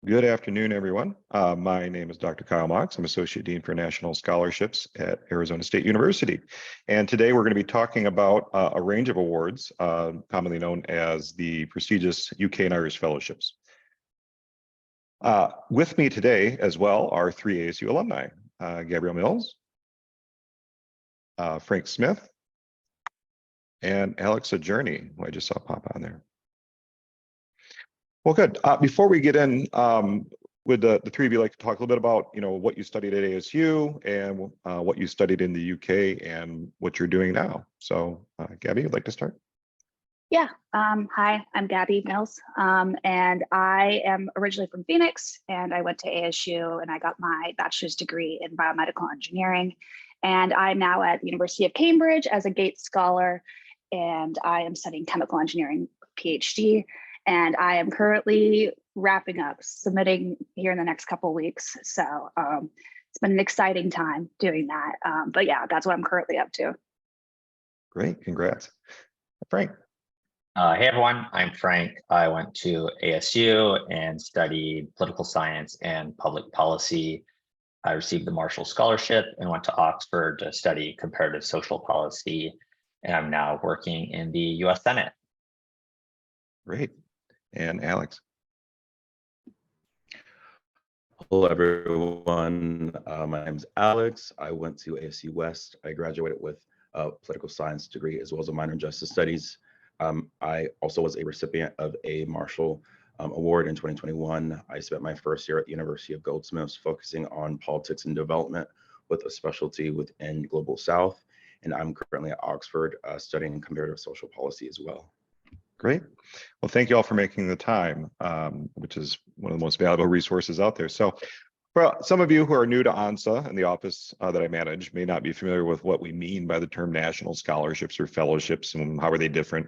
Good afternoon, everyone. My name is Dr. Kyle Mox. I'm Associate Dean for National Scholarships at Arizona State University. And today we're going to be talking about a range of awards, commonly known as the prestigious UK and Irish Fellowships. With me today as well are three ASU alumni, Gabrielle Mills, Frank Smith, and Alex Adjourney, who I just saw pop on there. Well, good. Before we get in, would the three of you like to talk a little bit about, what you studied at ASU and what you studied in the UK and what you're doing now? So, Gabby, would like to start? Yeah. Hi, I'm Gabby Mills, and I am originally from Phoenix, and I went to ASU and I got my bachelor's degree in biomedical engineering. And I'm now at the University of Cambridge as a Gates Scholar, and I am studying chemical engineering PhD. And I am currently wrapping up, submitting here in the next couple of weeks. So it's been an exciting time doing that. But yeah, that's what I'm currently up to. Great, congrats. Frank. Hey everyone, I'm Frank. I went to ASU and studied political science and public policy. I received the Marshall Scholarship and went to Oxford to study comparative social policy. And I'm now working in the US Senate. Great. And Alex. Hello, everyone. My name is Alex. I went to ASU West. I graduated with a political science degree as well as a minor in justice studies. I also was a recipient of a Marshall Award in 2021. I spent my first year at the University of Goldsmiths focusing on politics and development with a specialty within Global South. And I'm currently at Oxford studying comparative social policy as well. Great. Well, thank you all for making the time, which is one of the most valuable resources out there. So for some of you who are new to ANSA and the office that I manage may not be familiar with what we mean by the term national scholarships or fellowships and how are they different.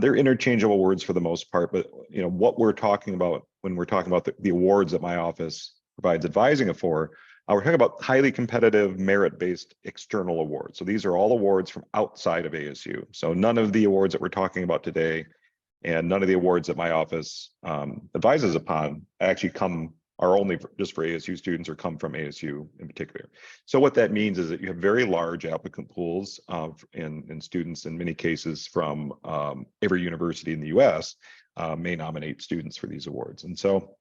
They're interchangeable words for the most part, but what we're talking about when we're talking about the awards that my office provides advising for, we're talking about highly competitive merit-based external awards. So these are all awards from outside of ASU. So none of the awards that we're talking about today and none of the awards that my office advises upon actually are only just for ASU students or come from ASU in particular. So what that means is that you have very large applicant pools and students in many cases from every university in the US may nominate students for these awards. And so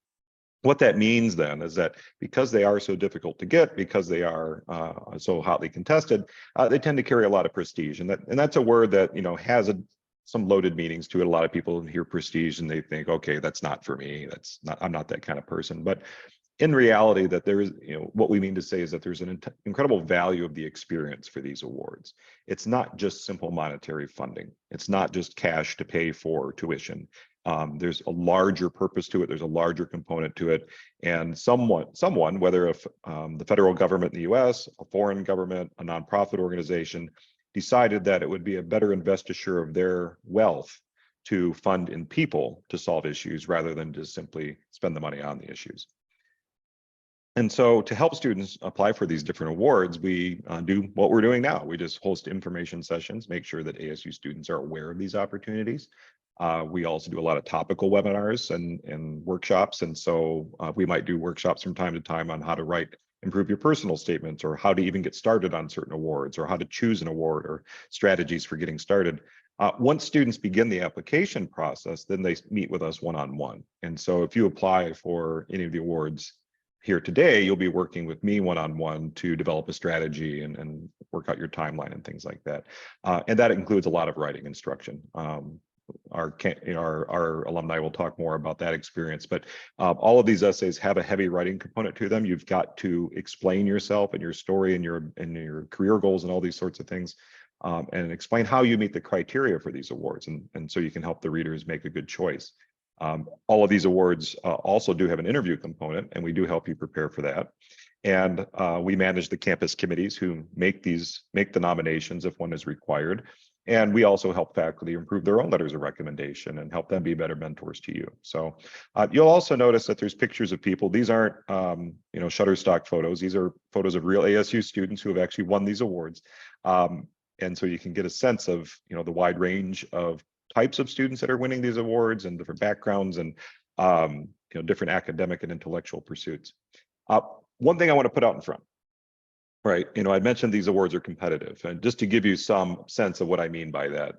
what that means then is that because they are so difficult to get, because they are so hotly contested, they tend to carry a lot of prestige. And that's a word that has some loaded meanings to it. A lot of people hear prestige and they think, okay, that's not for me. I'm not that kind of person. But in reality, that there is, what we mean to say is that there's an incredible value of the experience for these awards. It's not just simple monetary funding. It's not just cash to pay for tuition. There's a larger purpose to it. There's a larger component to it. And someone, whether the federal government in the US, a foreign government, a nonprofit organization, decided that it would be a better investiture of their wealth to fund in people to solve issues rather than just simply spend the money on the issues. And so to help students apply for these different awards, we do what we're doing now. We just host information sessions, make sure that ASU students are aware of these opportunities. We also do a lot of topical webinars and workshops. And so we might do workshops from time to time on how to improve your personal statements or how to even get started on certain awards or how to choose an award or strategies for getting started. Once students begin the application process, then they meet with us one-on-one. And so if you apply for any of the awards here today, you'll be working with me one-on-one to develop a strategy and work out your timeline and things like that. And that includes a lot of writing instruction. Our alumni will talk more about that experience, but all of these essays have a heavy writing component to them. You've got to explain yourself and your story and your career goals and all these sorts of things, and explain how you meet the criteria for these awards, and so you can help the readers make a good choice. All of these awards also do have an interview component, and we do help you prepare for that. And we manage the campus committees who make the nominations if one is required. And we also help faculty improve their own letters of recommendation and help them be better mentors to you. So you'll also notice that there's pictures of people. These aren't Shutterstock photos. These are photos of real ASU students who have actually won these awards. And so you can get a sense of the wide range of types of students that are winning these awards and different backgrounds. And different academic and intellectual pursuits. One thing I want to put out in front, right? I mentioned these awards are competitive, and just to give you some sense of what I mean by that,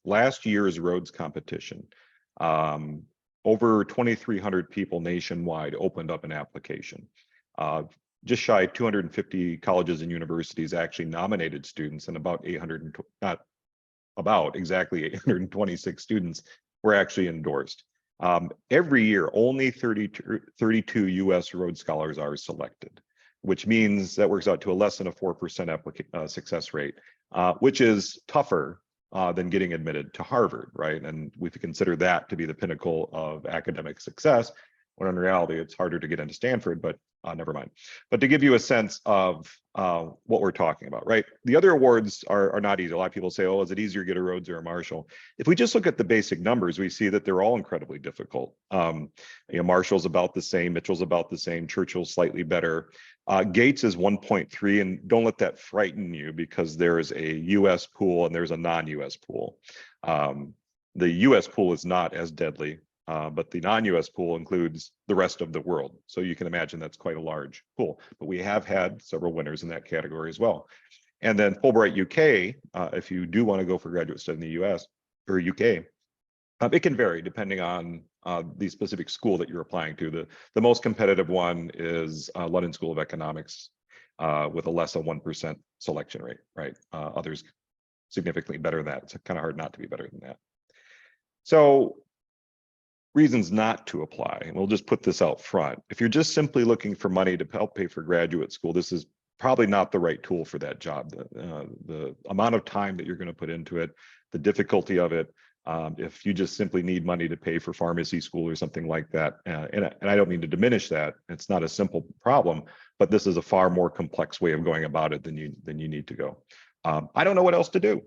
last year's Rhodes competition, over 2,300 people nationwide opened up an application. Just shy of 250 colleges and universities actually nominated students, and exactly 826 students were actually endorsed. Every year, only 32 U.S. Rhodes Scholars are selected, which means that works out to a less than a 4% success rate, which is tougher than getting admitted to Harvard, right? And we consider that to be the pinnacle of academic success, when in reality, it's harder to get into Stanford, but never mind. But to give you a sense of what we're talking about, right? The other awards are not easy. A lot of people say, oh, is it easier to get a Rhodes or a Marshall? If we just look at the basic numbers, we see that they're all incredibly difficult. Marshall's about the same, Mitchell's about the same, Churchill's slightly better. Gates is 1.3, and don't let that frighten you, because there's a US pool and there's a non-US pool. The US pool is not as deadly, but the non-US pool includes the rest of the world. So you can imagine that's quite a large pool, but we have had several winners in that category as well. And then Fulbright UK, if you do want to go for graduate study in the US or UK, it can vary depending on the specific school that you're applying to. The most competitive one is London School of Economics, with a less than 1% selection rate, right? Others significantly better than that. It's kind of hard not to be better than that. So reasons not to apply, and we'll just put this out front. If you're just simply looking for money to help pay for graduate school, this is probably not the right tool for that job. The amount of time that you're going to put into it, the difficulty of it, if you just simply need money to pay for pharmacy school or something like that, and I don't mean to diminish that, it's not a simple problem, but this is a far more complex way of going about it than you need to go. I don't know what else to do.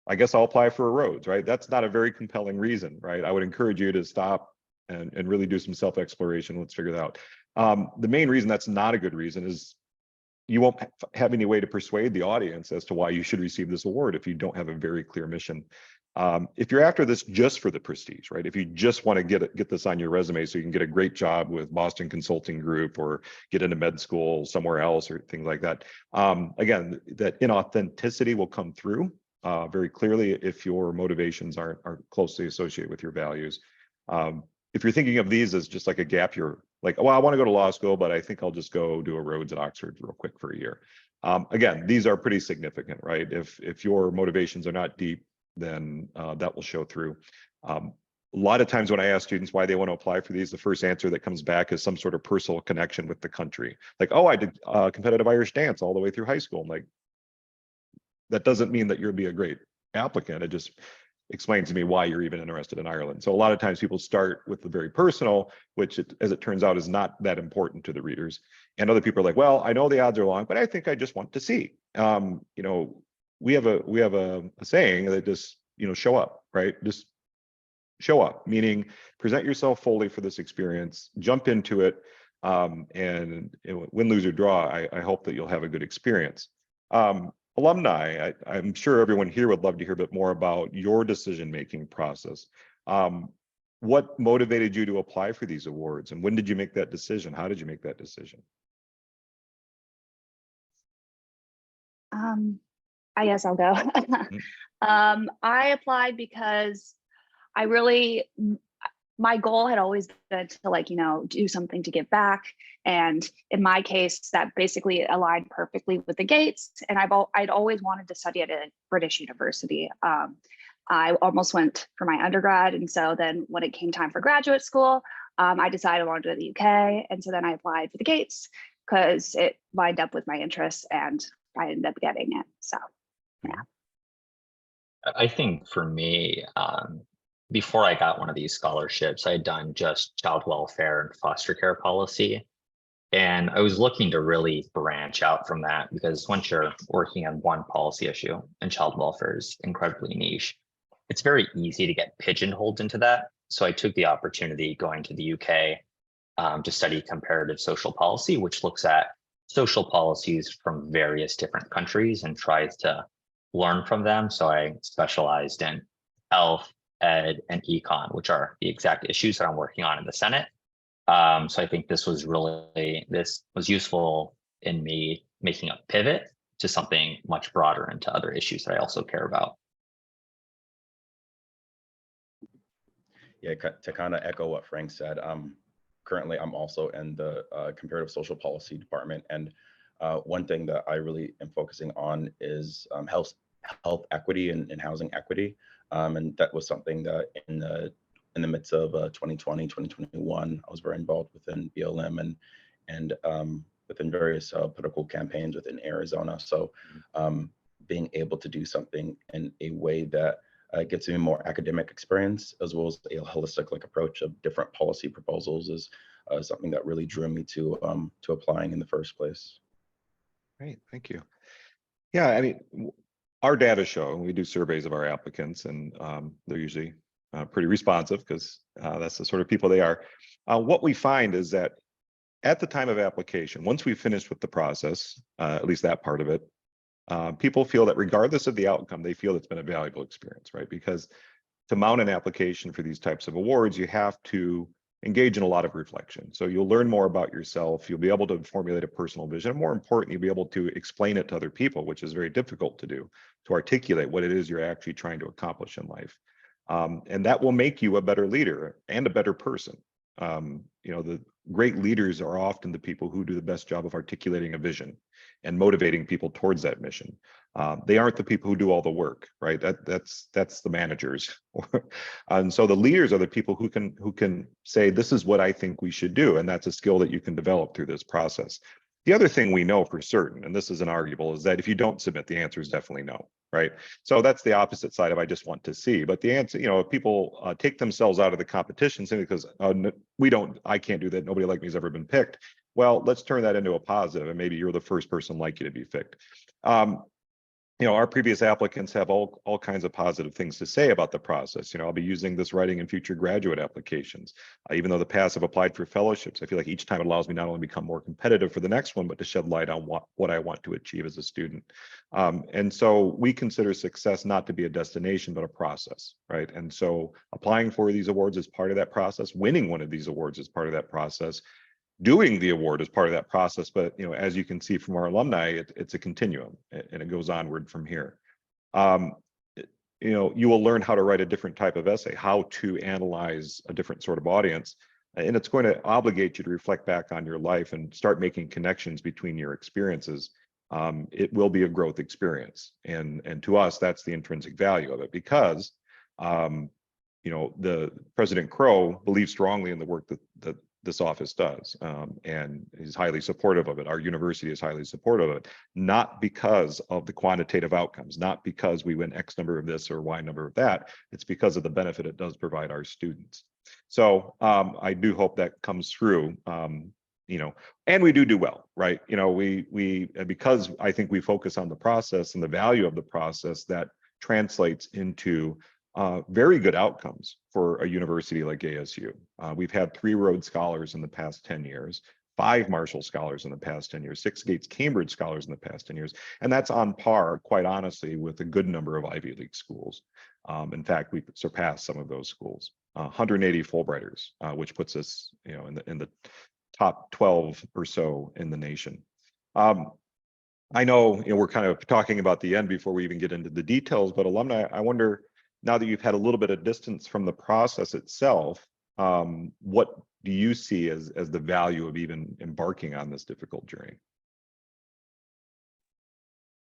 I guess I'll apply for a Rhodes, right? That's not a very compelling reason, right? I would encourage you to stop and really do some self-exploration. Let's figure that out. The main reason that's not a good reason is you won't have any way to persuade the audience as to why you should receive this award if you don't have a very clear mission. If you're after this just for the prestige, right? If you just want to get this on your resume so you can get a great job with Boston Consulting Group or get into med school somewhere else or things like that, again, that inauthenticity will come through very clearly if your motivations aren't closely associated with your values. If you're thinking of these as just like a gap year, like, well, I want to go to law school, but I think I'll just go do a Rhodes at Oxford real quick for a year. Again, these are pretty significant, right? If your motivations are not deep, then that will show through. A lot of times when I ask students why they want to apply for these, the first answer that comes back is some sort of personal connection with the country. Like, oh, I did competitive Irish dance all the way through high school. I'm like, that doesn't mean that you'll be a great applicant. It just explains to me why you're even interested in Ireland. So a lot of times people start with the very personal, which as it turns out is not that important to the readers. And other people are like, well, I know the odds are long, but I think I just want to see. We have a saying that just, show up, right? Just show up, meaning present yourself fully for this experience, jump into it, and win, lose, or draw. I hope that you'll have a good experience. Alumni, I'm sure everyone here would love to hear a bit more about your decision-making process. What motivated you to apply for these awards, and when did you make that decision? How did you make that decision? I guess I'll go. I applied because my goal had always been to do something to give back. And in my case, that basically aligned perfectly with the Gates. And I'd always wanted to study at a British university. I almost went for my undergrad. And so then when it came time for graduate school, I decided I wanted to go to the UK. And so then I applied for the Gates because it lined up with my interests and I ended up getting it. So, yeah. I think for me, before I got one of these scholarships, I had done just child welfare and foster care policy. And I was looking to really branch out from that because once you're working on one policy issue, and child welfare is incredibly niche, it's very easy to get pigeonholed into that. So I took the opportunity going to the UK to study comparative social policy, which looks at social policies from various different countries and tries to learn from them. So I specialized in health, ed, and econ, which are the exact issues that I'm working on in the Senate. So I think this was useful in me making a pivot to something much broader and to other issues that I also care about. Yeah, to kind of echo what Frank said, currently I'm also in the comparative social policy department, and one thing that I really am focusing on is health equity and housing equity, and that was something that in the midst of 2020, 2021, I was very involved within BLM and within various political campaigns within Arizona. So being able to do something in a way that gets me more academic experience, as well as a holistic approach of different policy proposals, is something that really drew me to applying in the first place. Great, thank you. Yeah, I mean, our data show, and we do surveys of our applicants, and they're usually pretty responsive because that's the sort of people they are. What we find is that at the time of application, once we've finished with the process, at least that part of it, people feel that regardless of the outcome, they feel it's been a valuable experience, right? Because to mount an application for these types of awards, you have to engage in a lot of reflection. So you'll learn more about yourself, you'll be able to formulate a personal vision, and more important, you'll be able to explain it to other people, which is very difficult to do, to articulate what it is you're actually trying to accomplish in life. And that will make you a better leader and a better person. You know, the great leaders are often the people who do the best job of articulating a vision and motivating people towards that mission. They aren't the people who do all the work, right? That's the managers. And so the leaders are the people who can say, this is what I think we should do. And that's a skill that you can develop through this process. The other thing we know for certain, and this is inarguable, is that if you don't submit, the answer is definitely no, right? So that's the opposite side of I just want to see. But the answer, you know, if people take themselves out of the competition simply because I can't do that, nobody like me has ever been picked. Well, let's turn that into a positive, and maybe you're the first person like you to be picked. You know, our previous applicants have all kinds of positive things to say about the process. You know, I'll be using this writing in future graduate applications. Even though the past have applied for fellowships, I feel like each time it allows me not only to become more competitive for the next one, but to shed light on what I want to achieve as a student. And so we consider success not to be a destination, but a process, right? And so applying for these awards is part of that process. Winning one of these awards is part of that process. Doing the award is part of that process, but you know, as you can see from our alumni, it's a continuum, and it goes onward from here. You know, you will learn how to write a different type of essay, how to analyze a different sort of audience, and it's going to obligate you to reflect back on your life and start making connections between your experiences. It will be a growth experience, and to us, that's the intrinsic value of it, because you know, the President Crow believes strongly in the work that this office does, and is highly supportive of it. Our university is highly supportive of it, not because of the quantitative outcomes, not because we win X number of this or Y number of that. It's because of the benefit it does provide our students. So I do hope that comes through. You know, and we do well, right? You know, we because I think we focus on the process and the value of the process, that translates into very good outcomes for a university like ASU. We've had 3 Rhodes Scholars in the past 10 years, 5 Marshall Scholars in the past 10 years, 6 Gates Cambridge Scholars in the past 10 years. And that's on par, quite honestly, with a good number of Ivy League schools. In fact, we've surpassed some of those schools. 180 Fulbrighters, which puts us, you know, in the top 12 or so in the nation. I know, you know, we're kind of talking about the end before we even get into the details, but alumni, I wonder, now that you've had a little bit of distance from the process itself, what do you see as the value of even embarking on this difficult journey?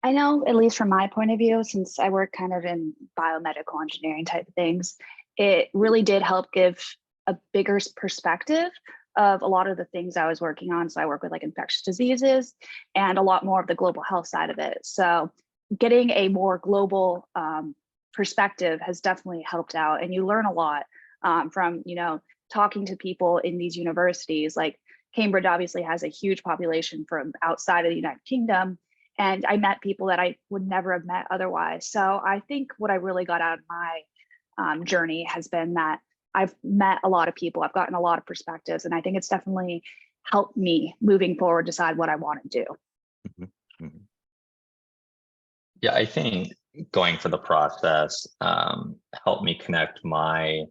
I know, at least from my point of view, since I work kind of in biomedical engineering type of things, it really did help give a bigger perspective of a lot of the things I was working on. So I work with like infectious diseases and a lot more of the global health side of it. So getting a more global perspective has definitely helped out, and you learn a lot from, you know, talking to people in these universities. Like Cambridge obviously has a huge population from outside of the United Kingdom, and I met people that I would never have met otherwise. So I think what I really got out of my journey has been that I've met a lot of people, I've gotten a lot of perspectives, and I think it's definitely helped me moving forward decide what I want to do. Yeah, I think going through the process helped me connect my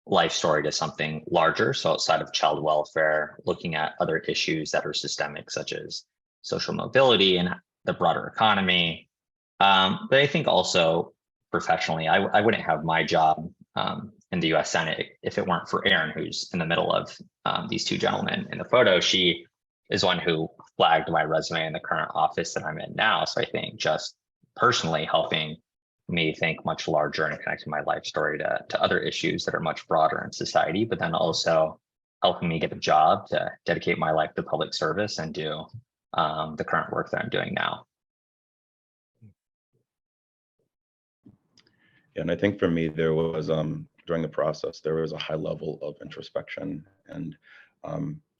life story to something larger. So outside of child welfare, looking at other issues that are systemic, such as social mobility and the broader economy. But I think also professionally, I wouldn't have my job in the US Senate if it weren't for Erin, who's in the middle of these two gentlemen in the photo. She is one who flagged my resume in the current office that I'm in now. So I think just personally helping me think much larger and connecting my life story to other issues that are much broader in society, but then also helping me get a job to dedicate my life to public service and do the current work that I'm doing now. Yeah, and I think for me, there was during the process, there was a high level of introspection and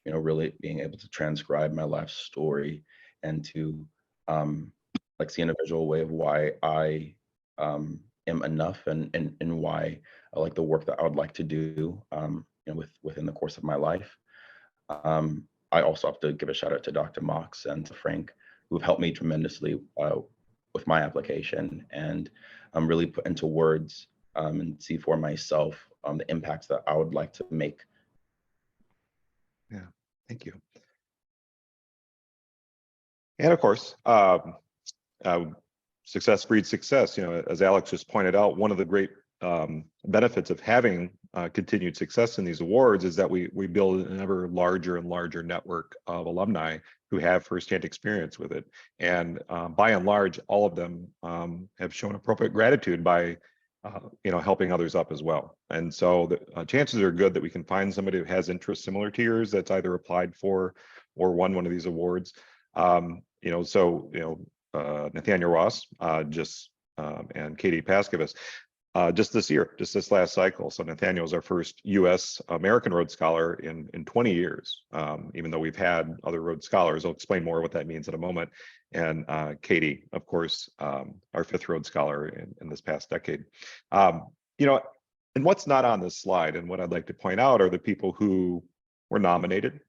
really being able to transcribe my life story and to like see an visual way of why I am enough and why I like the work that I would like to do within the course of my life. I also have to give a shout out to Dr. Mox and to Frank, who've helped me tremendously with my application and really put into words and see for myself the impacts that I would like to make. Yeah, thank you. And of course, success breeds success. As Alex just pointed out, one of the great benefits of having continued success in these awards is that we build an ever larger and larger network of alumni who have firsthand experience with it. And by and large, all of them have shown appropriate gratitude by helping others up as well. And so the chances are good that we can find somebody who has interests similar to yours that's either applied for or won one of these awards. Nathaniel Ross and Katie Paskovas just this last cycle. So Nathaniel is our first U.S. American Rhodes Scholar in 20 years, even though we've had other Rhodes Scholars. I'll explain more what that means in a moment. And Katie, of course, our fifth Rhodes Scholar in this past decade. And what's not on this slide and what I'd like to point out are the people who were nominated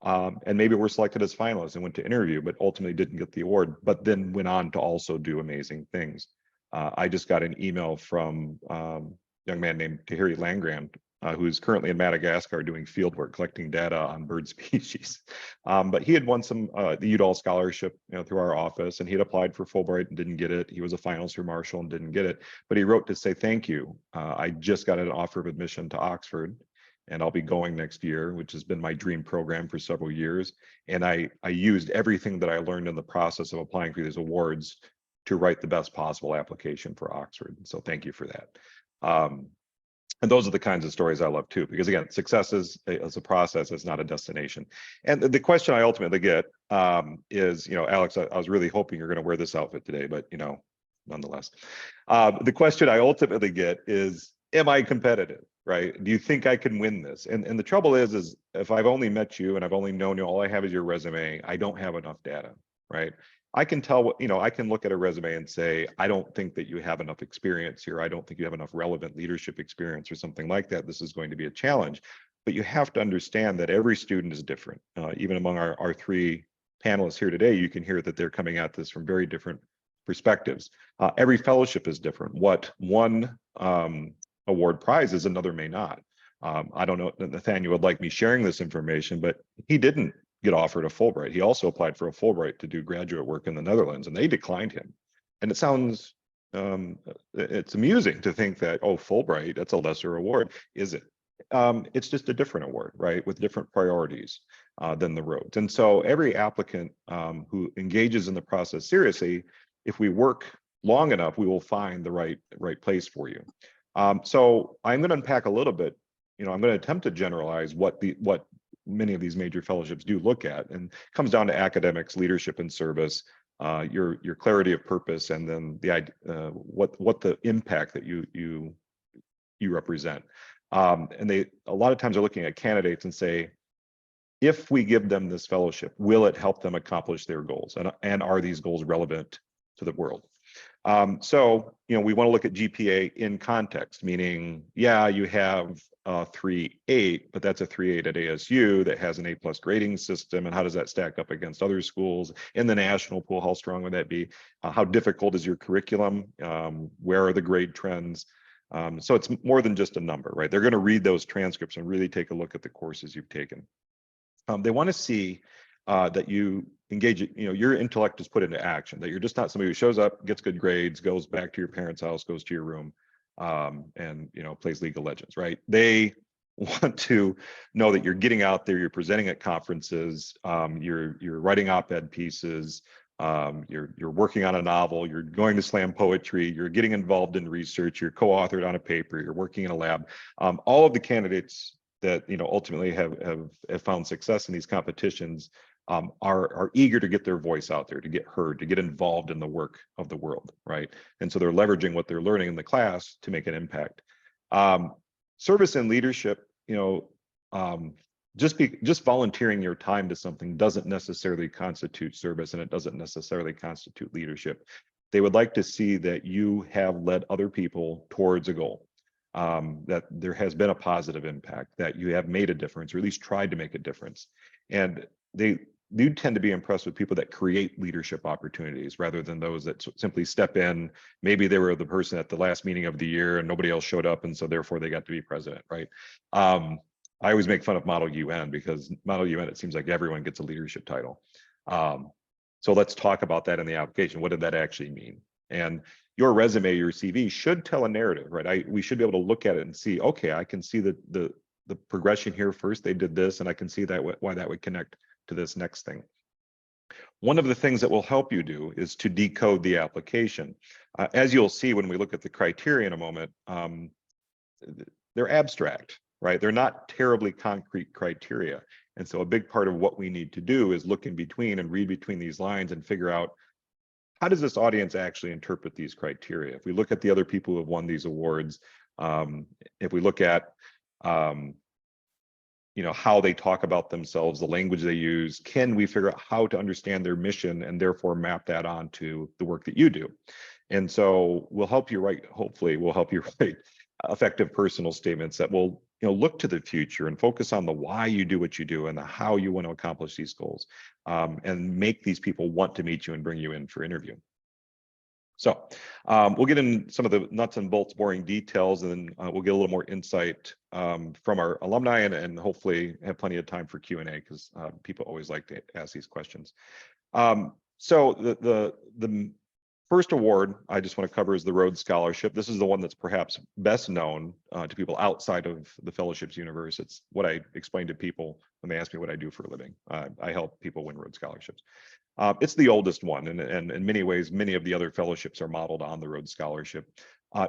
and maybe were selected as finalists and went to interview, but ultimately didn't get the award, but then went on to also do amazing things. I just got an email from a young man named Tahiri Langrand, who's currently in Madagascar doing field work, collecting data on bird species. But he had won the Udall scholarship through our office, and he had applied for Fulbright and didn't get it. He was a finalist for Marshall and didn't get it, but he wrote to say, thank you. I just got an offer of admission to Oxford, and I'll be going next year, which has been my dream program for several years. And I used everything that I learned in the process of applying for these awards to write the best possible application for Oxford. So thank you for that. And those are the kinds of stories I love too, because again, success is a process, it's not a destination. And the question I ultimately get is, Alex, I was really hoping you're going to wear this outfit today, but nonetheless, the question I ultimately get is, am I competitive? Right? Do you think I can win this? And the trouble is if I've only met you and I've only known you, all I have is your resume, I don't have enough data, right? I can tell I can look at a resume and say, I don't think that you have enough experience here. I don't think you have enough relevant leadership experience or something like that. This is going to be a challenge. But you have to understand that every student is different. Even among our three panelists here today, you can hear that they're coming at this from very different perspectives. Every fellowship is different. What one award prize is, another may not. I don't know, Nathaniel would like me sharing this information, but he didn't get offered a Fulbright. He also applied for a Fulbright to do graduate work in the Netherlands, and they declined him. And it sounds, it's amusing to think that, oh, Fulbright, that's a lesser award. Is it? It's just a different award, right, with different priorities than the Rhodes. And so every applicant who engages in the process seriously, if we work long enough, we will find the right place for you. So I'm going to unpack a little bit. I'm going to attempt to generalize what many of these major fellowships do look at, and it comes down to academics, leadership and service, your clarity of purpose, and then what the impact that you represent. And they a lot of times are looking at candidates and say, if we give them this fellowship, will it help them accomplish their goals, and are these goals relevant to the world? So, we want to look at GPA in context, meaning, yeah, you have a 3.8, but that's a 3.8 at ASU that has an A+ grading system. And how does that stack up against other schools in the national pool? How strong would that be? How difficult is your curriculum? Where are the grade trends? So it's more than just a number, right? They're going to read those transcripts and really take a look at the courses you've taken. They want to see that you engage, your intellect is put into action, that you're just not somebody who shows up, gets good grades, goes back to your parents' house, goes to your room, and plays League of Legends, right? They want to know that you're getting out there, you're presenting at conferences, you're writing op-ed pieces, you're working on a novel, you're going to slam poetry, you're getting involved in research, you're co-authored on a paper, you're working in a lab. All of the candidates that ultimately have found success in these competitions are eager to get their voice out there, to get heard, to get involved in the work of the world, right? And so they're leveraging what they're learning in the class to make an impact. Service and leadership, just volunteering your time to something doesn't necessarily constitute service, and it doesn't necessarily constitute leadership. They would like to see that you have led other people towards a goal. That there has been a positive impact, that you have made a difference, or at least tried to make a difference. And they do tend to be impressed with people that create leadership opportunities rather than those that simply step in. Maybe they were the person at the last meeting of the year and nobody else showed up, and so therefore they got to be president, right? I always make fun of Model UN, because Model UN, it seems like everyone gets a leadership title. So let's talk about that in the application. What did that actually mean? And your resume, your CV should tell a narrative, right? We should be able to look at it and see, okay, I can see the progression here. First, they did this, and I can see that why that would connect to this next thing. One of the things that will help you do is to decode the application. As you'll see when we look at the criteria in a moment, they're abstract, right? They're not terribly concrete criteria. And so a big part of what we need to do is look in between and read between these lines and figure out, how does this audience actually interpret these criteria? If we look at the other people who have won these awards, if we look at how they talk about themselves, the language they use, can we figure out how to understand their mission and therefore map that onto the work that you do? And so we'll help you write, hopefully we'll help you write effective personal statements that will look to the future and focus on the why you do what you do and the how you want to accomplish these goals, and make these people want to meet you and bring you in for interview. So we'll get in some of the nuts and bolts, boring details, and then we'll get a little more insight from our alumni, and hopefully have plenty of time for Q&A, because people always like to ask these questions. So the first award I just want to cover is the Rhodes Scholarship. This is the one that's perhaps best known to people outside of the fellowships universe. It's what I explain to people when they ask me what I do for a living. I help people win Rhodes Scholarships. It's the oldest one, and in many ways, many of the other fellowships are modeled on the Rhodes Scholarship.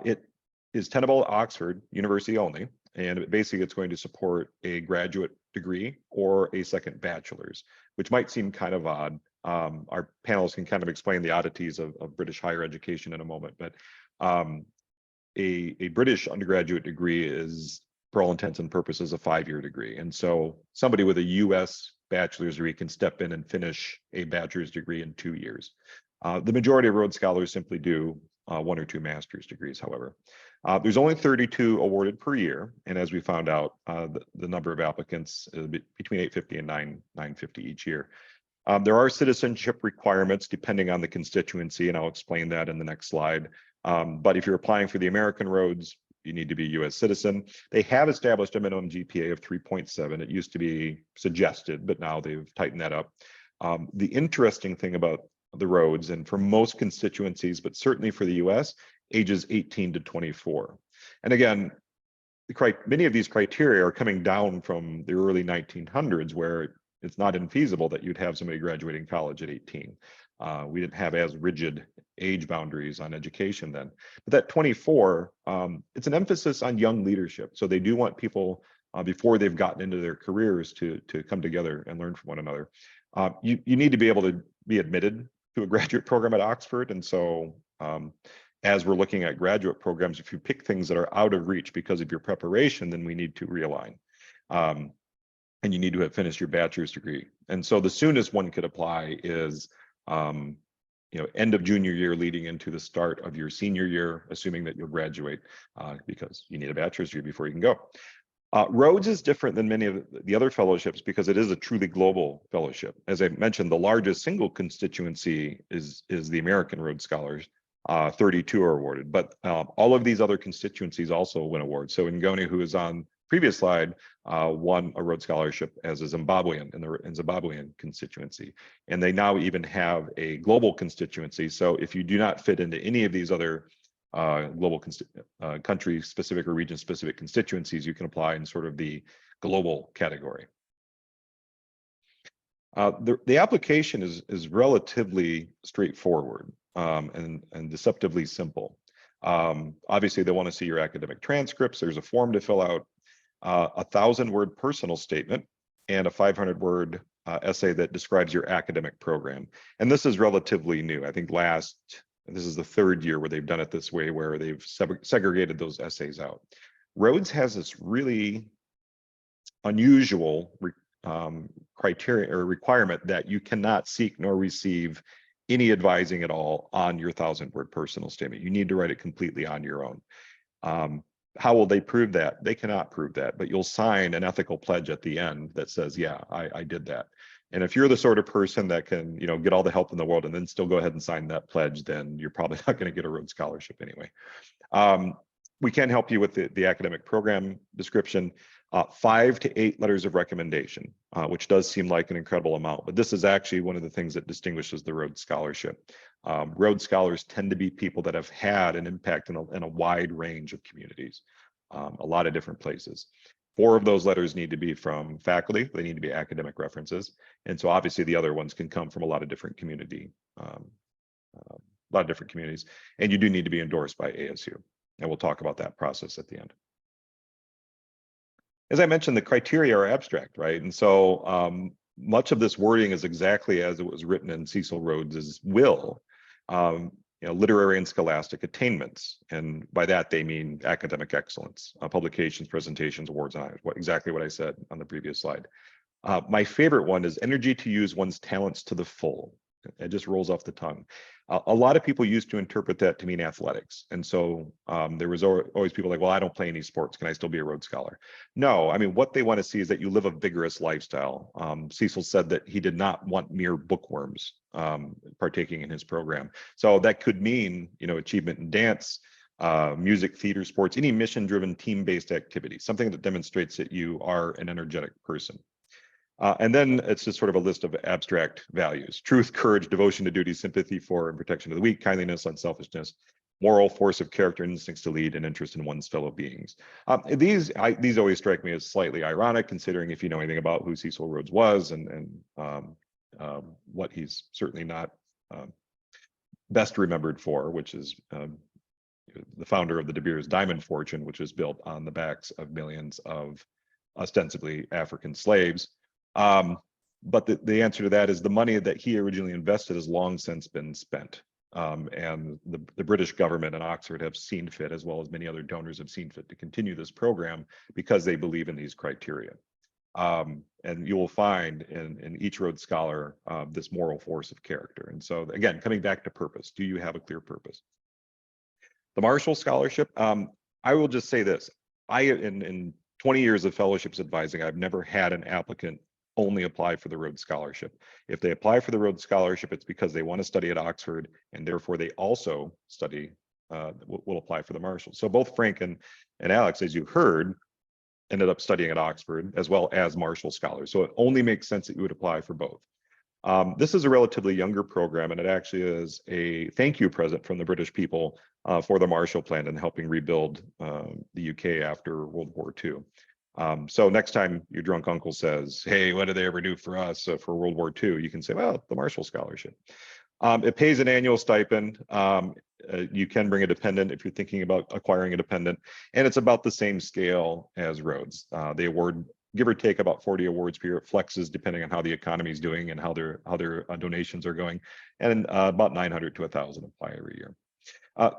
It is tenable at Oxford University only, and basically it's going to support a graduate degree or a second bachelor's, which might seem kind of odd. Our panelists can kind of explain the oddities of British higher education in a moment, but a British undergraduate degree is, for all intents and purposes, a 5-year degree. And so somebody with a US bachelor's degree can step in and finish a bachelor's degree in 2 years. The majority of Rhodes Scholars simply do 1 or 2 master's degrees, however. There's only 32 awarded per year, and as we found out, the number of applicants is between 850 and 950 each year. There are citizenship requirements depending on the constituency, and I'll explain that in the next slide. But if you're applying for the American Rhodes, you need to be a US citizen. They have established a minimum GPA of 3.7. It used to be suggested, but now they've tightened that up. The interesting thing about the Rhodes, and for most constituencies, but certainly for the US, ages 18 to 24. And again, many of these criteria are coming down from the early 1900s, where it's not infeasible that you'd have somebody graduating college at 18. We didn't have as rigid age boundaries on education then. But that 24, it's an emphasis on young leadership. So they do want people before they've gotten into their careers to come together and learn from one another. You need to be able to be admitted to a graduate program at Oxford. And so as we're looking at graduate programs, if you pick things that are out of reach because of your preparation, then we need to realign. And you need to have finished your bachelor's degree. And so the soonest one could apply is end of junior year leading into the start of your senior year, assuming that you'll graduate because you need a bachelor's degree before you can go. Rhodes is different than many of the other fellowships because it is a truly global fellowship. As I mentioned, the largest single constituency is the American Rhodes Scholars. 32 are awarded, but all of these other constituencies also win awards. So Ngoni, who is on previous slide, won a Rhodes Scholarship as a Zimbabwean in the Zimbabwean constituency. And they now even have a global constituency. So if you do not fit into any of these other global country specific or region specific constituencies, you can apply in sort of the global category. The application is relatively straightforward and deceptively simple. Obviously, they want to see your academic transcripts. There's a form to fill out, a 1,000-word personal statement, and a 500-word essay that describes your academic program. And this is relatively new. I think this is the third year where they've done it this way, where they've segregated those essays out. Rhodes has this really unusual criteria or requirement that you cannot seek nor receive any advising at all on your 1,000-word personal statement. You need to write it completely on your own. How will they prove that? They cannot prove that, but you'll sign an ethical pledge at the end that says, yeah, I did that. And if you're the sort of person that can, get all the help in the world and then still go ahead and sign that pledge, then you're probably not going to get a Rhodes Scholarship anyway. We can help you with the academic program description, 5 to 8 letters of recommendation, which does seem like an incredible amount, but this is actually one of the things that distinguishes the Rhodes Scholarship. Rhodes Scholars tend to be people that have had an impact in a wide range of communities, a lot of different places. 4 of those letters need to be from faculty. They need to be academic references. And so obviously the other ones can come from a lot of different communities. And you do need to be endorsed by ASU. And we'll talk about that process at the end. As I mentioned, the criteria are abstract, right? And so much of this wording is exactly as it was written in Cecil Rhodes's will. Literary and scholastic attainments. And by that, they mean academic excellence, publications, presentations, awards, and honors, exactly what I said on the previous slide. My favorite one is energy to use one's talents to the full. It just rolls off the tongue. A lot of people used to interpret that to mean athletics. And so there was always people like, well, I don't play any sports. Can I still be a Rhodes Scholar? No, I mean, what they want to see is that you live a vigorous lifestyle. Cecil said that he did not want mere bookworms partaking in his program. So that could mean, achievement in dance, music, theater, sports, any mission-driven team-based activity, something that demonstrates that you are an energetic person. And then it's just sort of a list of abstract values: truth, courage, devotion to duty, sympathy for and protection of the weak, kindliness, unselfishness, moral force of character, instincts to lead, and interest in one's fellow beings. These always strike me as slightly ironic, considering if you know anything about who Cecil Rhodes was and what he's certainly not best remembered for, which is the founder of the De Beers diamond fortune, which was built on the backs of millions of ostensibly African slaves. But the answer to that is the money that he originally invested has long since been spent. And the British government and Oxford have seen fit, as well as many other donors have seen fit, to continue this program because they believe in these criteria. And you will find in each Rhodes Scholar this moral force of character. And so again, coming back to purpose, do you have a clear purpose? The Marshall Scholarship, I will just say this. In 20 years of fellowships advising, I've never had an applicant only apply for the Rhodes Scholarship. If they apply for the Rhodes Scholarship, it's because they want to study at Oxford, and therefore they also will apply for the Marshall. So both Frank and Alex, as you heard, ended up studying at Oxford as well as Marshall Scholars. So it only makes sense that you would apply for both. This is a relatively younger program, and it actually is a thank you present from the British people for the Marshall Plan and helping rebuild the UK after World War II. So next time your drunk uncle says, hey, what did they ever do for us for World War II? You can say, well, the Marshall Scholarship. It pays an annual stipend. You can bring a dependent if you're thinking about acquiring a dependent, and it's about the same scale as Rhodes. They award, give or take, about 40 awards per year. It flexes depending on how the economy is doing and how their donations are going, and about 900 to 1,000 apply every year.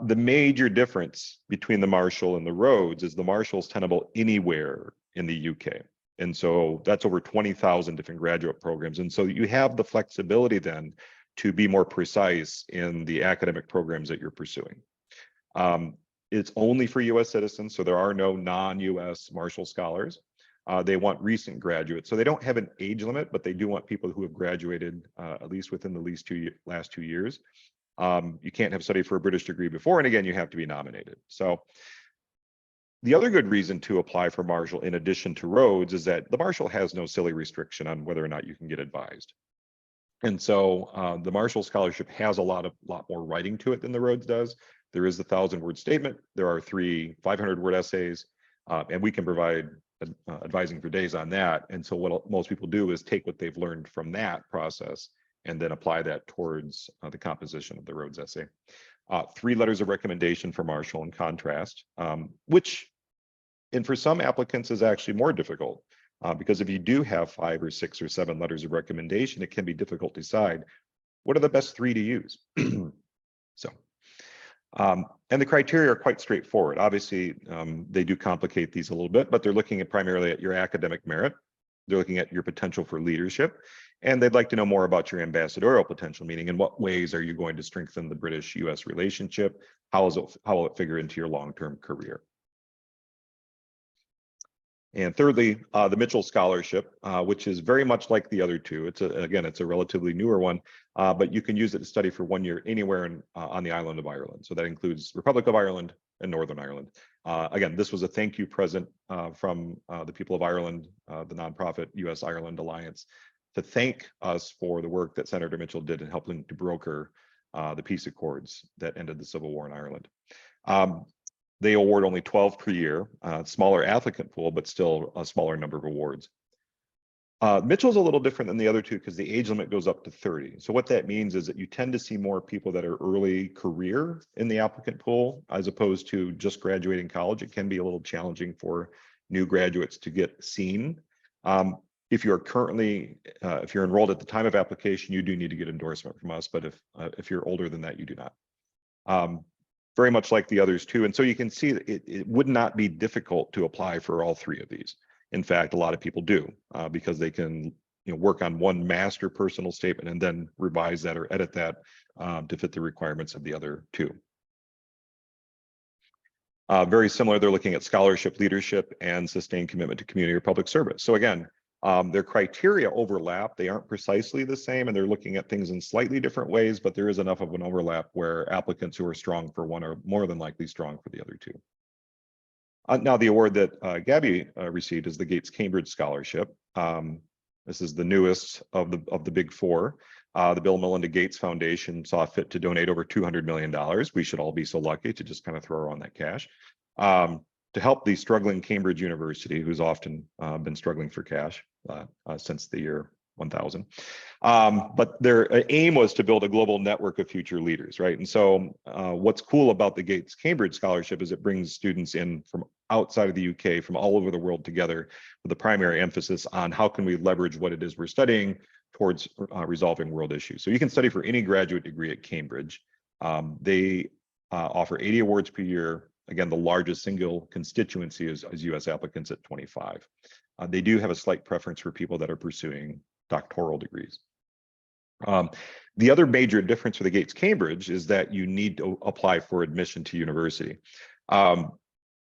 The major difference between the Marshall and the Rhodes is the Marshall is tenable anywhere in the UK. And so that's over 20,000 different graduate programs. And so you have the flexibility then to be more precise in the academic programs that you're pursuing. It's only for US citizens, so there are no non-US Marshall scholars. They want recent graduates, so they don't have an age limit, but they do want people who have graduated at least within the last 2 years. You can't have studied for a British degree before, and again, you have to be nominated. So the other good reason to apply for Marshall, in addition to Rhodes, is that the Marshall has no silly restriction on whether or not you can get advised. And so the Marshall Scholarship has a lot more writing to it than the Rhodes does. There is the 1,000-word statement. There are 3 500-word essays, and we can provide advising for days on that. And so what most people do is take what they've learned from that process and then apply that towards the composition of the Rhodes essay. 3 letters of recommendation for Marshall in contrast, which, and for some applicants, is actually more difficult. Because if you do have 5 or 6 or 7 letters of recommendation, it can be difficult to decide what are the best 3 to use. So, and the criteria are quite straightforward. Obviously, they do complicate these a little bit, but they're looking at primarily at your academic merit. They're looking at your potential for leadership, and they'd like to know more about your ambassadorial potential, meaning in what ways are you going to strengthen the British-US relationship? How will it figure into your long-term career? And thirdly, the Mitchell Scholarship, which is very much like the other 2. It's a relatively newer one, but you can use it to study for 1 year anywhere on the island of Ireland. So that includes Republic of Ireland and Northern Ireland. Again, this was a thank you present from the people of Ireland, the nonprofit US Ireland Alliance, to thank us for the work that Senator Mitchell did in helping to broker the peace accords that ended the Civil War in Ireland. They award only 12 per year, smaller applicant pool, but still a smaller number of awards. Mitchell's a little different than the other 2 because the age limit goes up to 30. So what that means is that you tend to see more people that are early career in the applicant pool, as opposed to just graduating college. It can be a little challenging for new graduates to get seen. If you're currently, if you're enrolled at the time of application, you do need to get endorsement from us, but if you're older than that, you do not. Very much like the others too. And so you can see that it would not be difficult to apply for all 3 of these. In fact, a lot of people do because they can work on one master personal statement and then revise that or edit that to fit the requirements of the other 2. Very similar, they're looking at scholarship, leadership, and sustained commitment to community or public service. So again, their criteria overlap. They aren't precisely the same, and they're looking at things in slightly different ways, but there is enough of an overlap where applicants who are strong for one are more than likely strong for the other 2. Now, the award that Gabby received is the Gates Cambridge Scholarship. This is the newest of the big 4. The Bill and Melinda Gates Foundation saw fit to donate over $200 million. We should all be so lucky to just kind of throw around that cash. To help the struggling Cambridge University, who's often been struggling for cash since the year 1000. But their aim was to build a global network of future leaders, right? And so what's cool about the Gates Cambridge Scholarship is it brings students in from outside of the UK, from all over the world together, with a primary emphasis on how can we leverage what it is we're studying towards resolving world issues. So you can study for any graduate degree at Cambridge. They offer 80 awards per year. Again, the largest single constituency is US applicants at 25. They do have a slight preference for people that are pursuing doctoral degrees. The other major difference for the Gates Cambridge is that you need to apply for admission to university.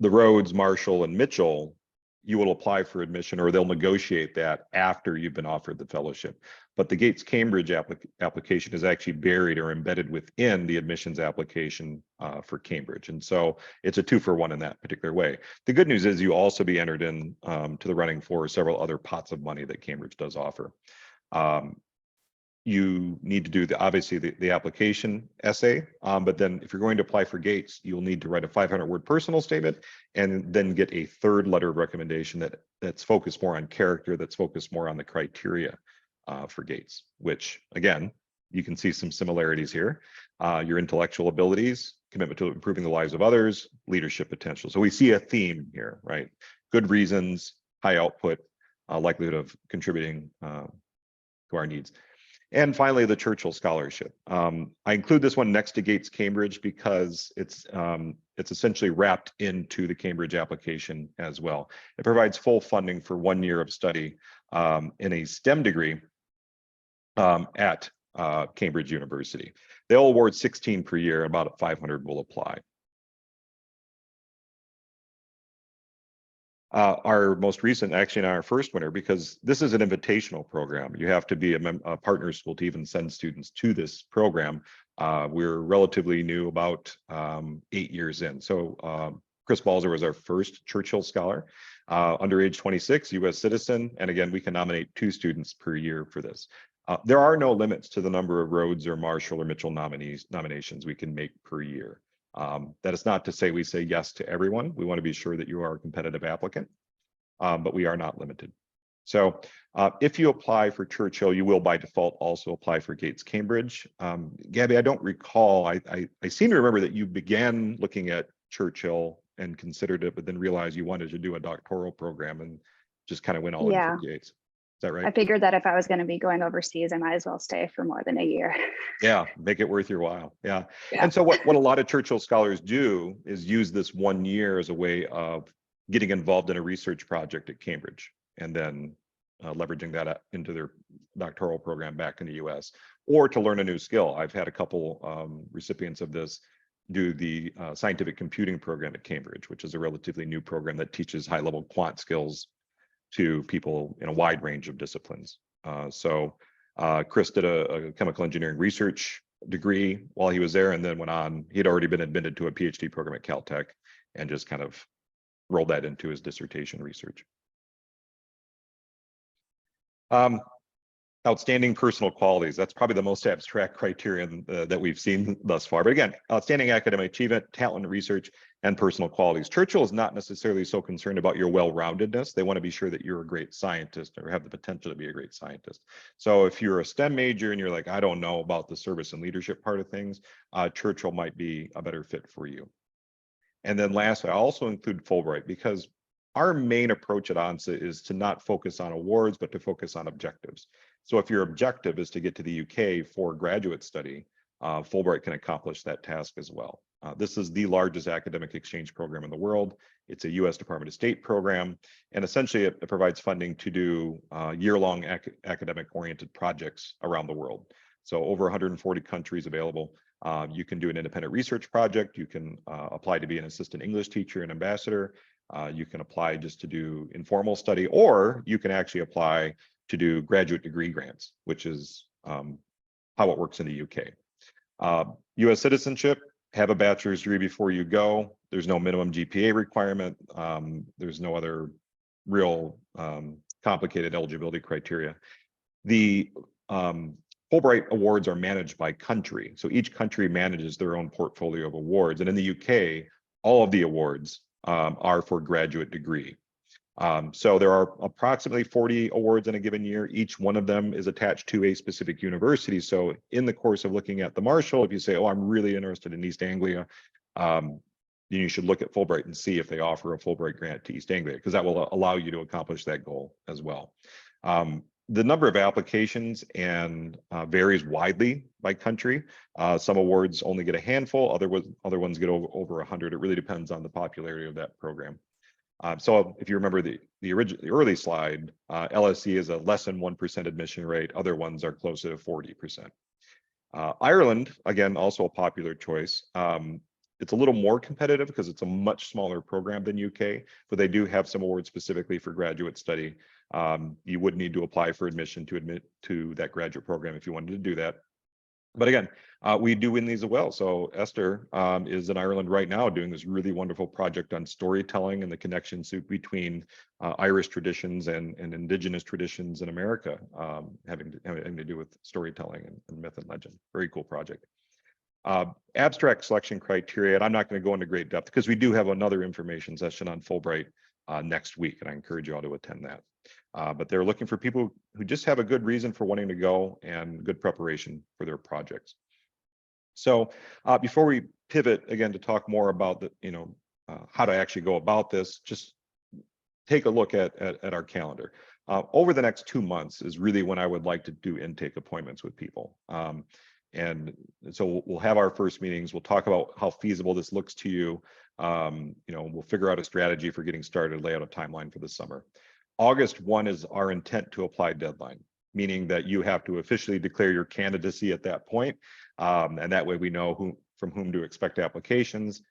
The Rhodes, Marshall, and Mitchell, you will apply for admission or they'll negotiate that after you've been offered the fellowship. But the Gates Cambridge application is actually buried or embedded within the admissions application for Cambridge. And so it's a 2-for-1 in that particular way. The good news is you also be entered in to the running for several other pots of money that Cambridge does offer. You need to do obviously the application essay, but then if you're going to apply for Gates, you'll need to write a 500-word personal statement and then get a 3rd letter of recommendation that's focused more on character, that's focused more on the criteria for Gates, which again, you can see some similarities here. Your intellectual abilities, commitment to improving the lives of others, leadership potential. So we see a theme here, right? Good reasons, high output, likelihood of contributing to our needs. And finally, the Churchill Scholarship. I include this one next to Gates Cambridge because it's essentially wrapped into the Cambridge application as well. It provides full funding for 1 year of study in a STEM degree at Cambridge University. They'll award 16 per year, and about 500 will apply. Our most recent, actually, our first winner, because this is an invitational program. You have to be a partner school to even send students to this program. We're relatively new, about 8 years in. So Chris Balzer was our first Churchill Scholar, under age 26, U.S. citizen. And again, we can nominate 2 students per year for this. There are no limits to the number of Rhodes or Marshall or Mitchell nominations we can make per year. That is not to say we say yes to everyone. We want to be sure that you are a competitive applicant, but we are not limited. So if you apply for Churchill, you will by default also apply for Gates Cambridge. Gabby, I don't recall, I seem to remember that you began looking at Churchill and considered it, but then realized you wanted to do a doctoral program and just kind of went all in for Gates. Is that right? I figured that if I was going to be going overseas, I might as well stay for more than a year. Yeah, make it worth your while. Yeah. And so what a lot of Churchill scholars do is use this 1 year as a way of getting involved in a research project at Cambridge, and then leveraging that into their doctoral program back in the US, or to learn a new skill. I've had a couple recipients of this do the scientific computing program at Cambridge, which is a relatively new program that teaches high-level quant skills to people in a wide range of disciplines. So Chris did a chemical engineering research degree while he was there, and then went on. He'd already been admitted to a PhD program at Caltech, and just kind of rolled that into his dissertation research. Outstanding personal qualities. That's probably the most abstract criterion that we've seen thus far. But again, outstanding academic achievement, talent in research, and personal qualities. Churchill is not necessarily so concerned about your well-roundedness. They want to be sure that you're a great scientist or have the potential to be a great scientist. So if you're a STEM major and you're like, I don't know about the service and leadership part of things, Churchill might be a better fit for you. And then last, I also include Fulbright, because our main approach at ANSA is to not focus on awards, but to focus on objectives. So if your objective is to get to the UK for graduate study, Fulbright can accomplish that task as well. This is the largest academic exchange program in the world. It's a US Department of State program, and essentially it provides funding to do year-long academic-oriented projects around the world. So over 140 countries available. You can do an independent research project. You can apply to be an assistant English teacher and ambassador. You can apply just to do informal study, or you can actually apply to do graduate degree grants, which is how it works in the UK. US citizenship, have a bachelor's degree before you go. There's no minimum GPA requirement. There's no other real complicated eligibility criteria. The Fulbright awards are managed by country. So each country manages their own portfolio of awards. And in the UK, all of the awards are for graduate degree. So there are approximately 40 awards in a given year. Each one of them is attached to a specific university. So in the course of looking at the Marshall, if you say, oh, I'm really interested in East Anglia, you should look at Fulbright and see if they offer a Fulbright grant to East Anglia, because that will allow you to accomplish that goal as well. The number of applications varies widely by country. Some awards only get a handful, other ones get over 100. It really depends on the popularity of that program. So if you remember the early slide, LSE is a less than 1% admission rate. Other ones are closer to 40%. Ireland, again, also a popular choice. It's a little more competitive because it's a much smaller program than UK, but they do have some awards specifically for graduate study. You would need to apply for admission to admit to that graduate program if you wanted to do that. But again, we do win these as well. So Esther is in Ireland right now doing this really wonderful project on storytelling and the connections between Irish traditions and indigenous traditions in America, having to do with storytelling and myth and legend. Very cool project. Abstract selection criteria, and I'm not going to go into great depth because we do have another information session on Fulbright next week, and I encourage you all to attend that. But they're looking for people who just have a good reason for wanting to go and good preparation for their projects. So before we pivot again to talk more about the, how to actually go about this, just take a look at our calendar. Over the next 2 months is really when I would like to do intake appointments with people. And so we'll have our first meetings. We'll talk about how feasible this looks to you. We'll figure out a strategy for getting started, lay out a timeline for the summer. August 1 is our intent to apply deadline. meaning that you have to officially declare your candidacy at that point. And that way we know from whom to expect applications.